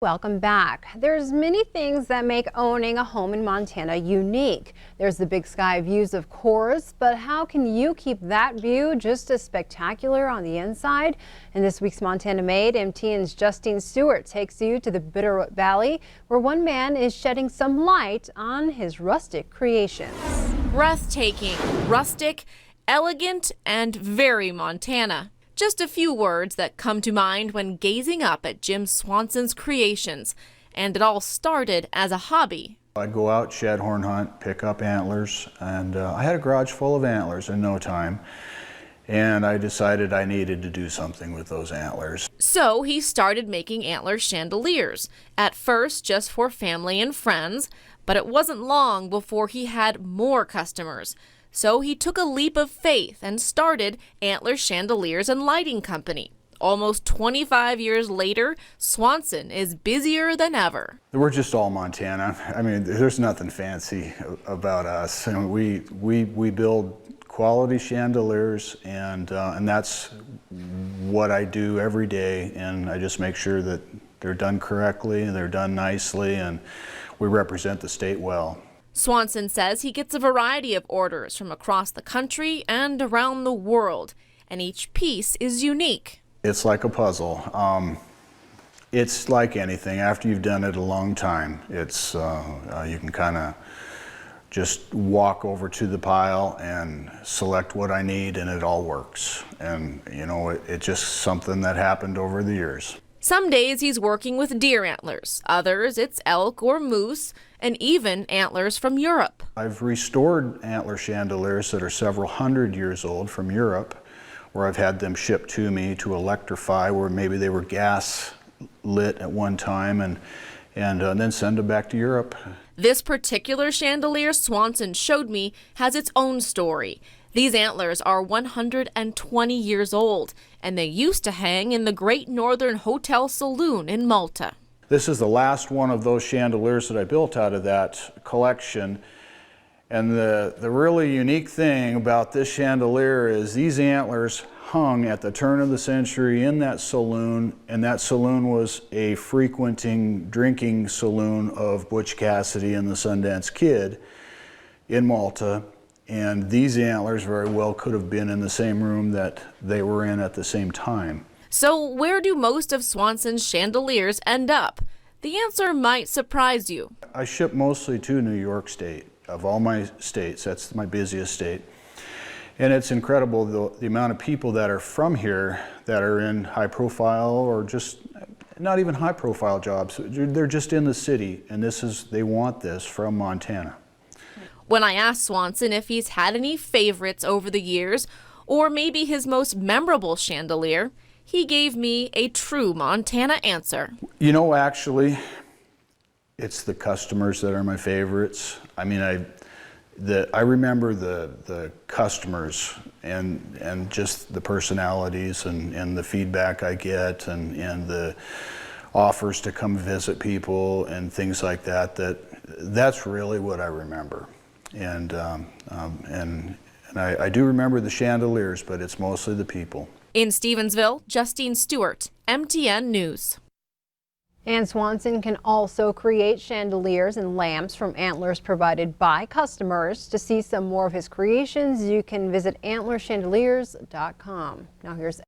Welcome back. There's many things that make owning a home in Montana unique. There's the big sky views, of course, but how can you keep that view just as spectacular on the inside? In this week's Montana Made, MTN's Justine Stewart takes you to the Bitterroot Valley, where one man is shedding some light on his rustic creations. Breathtaking, rustic, elegant, and very Montana. Just a few words that come to mind when gazing up at Jim Swanson's creations. And it all started as a hobby. I'd go out, shedhorn hunt, pick up antlers, and I had a garage full of antlers in no time. And I decided I needed to do something with those antlers. So he started making antler chandeliers, at first just for family and friends, but it wasn't long before he had more customers. So he took a leap of faith and started Antler Chandeliers and Lighting Company. Almost 25 years later, Swanson is busier than ever. We're just all Montana. I mean, there's nothing fancy about us. And we build quality chandeliers, and that's what I do every day. And I just make sure that they're done correctly and they're done nicely, and we represent the state well. Swanson says he gets a variety of orders from across the country and around the world, and each piece is unique. It's like a puzzle. It's like anything. After you've done it a long time, it's you can kind of just walk over to the pile and select what I need, and it all works. And you know, it's just something that happened over the years. Some days he's working with deer antlers, others it's elk or moose, and even antlers from Europe. I've restored antler chandeliers that are several hundred years old from Europe, where I've had them shipped to me to electrify, where maybe they were gas lit at one time, and then send them back to Europe. This particular chandelier Swanson showed me has its own story. These antlers are 120 years old, and they used to hang in the Great Northern Hotel Saloon in Malta. This is the last one of those chandeliers that I built out of that collection. And the really unique thing about this chandelier is these antlers hung at the turn of the century in that saloon, and that saloon was a frequenting drinking saloon of Butch Cassidy and the Sundance Kid in Malta. And these antlers very well could have been in the same room that they were in at the same time. So where do most of Swanson's chandeliers end up? The answer might surprise you. I ship mostly to New York State. Of all my states, that's my busiest state. And it's incredible the amount of people that are from here that are in high profile or just not even high profile jobs. They're just in the city, and they want this from Montana. When I asked Swanson if he's had any favorites over the years, or maybe his most memorable chandelier, he gave me a true Montana answer. You know, actually, it's the customers that are my favorites. I mean, I remember the customers and just the personalities and the feedback I get and the offers to come visit people and things like that. That's really what I remember. And I do remember the chandeliers, but it's mostly the people. In Stevensville, Justine Stewart, MTN News. And Swanson can also create chandeliers and lamps from antlers provided by customers. To see some more of his creations, you can visit antlerchandeliers.com. Now here's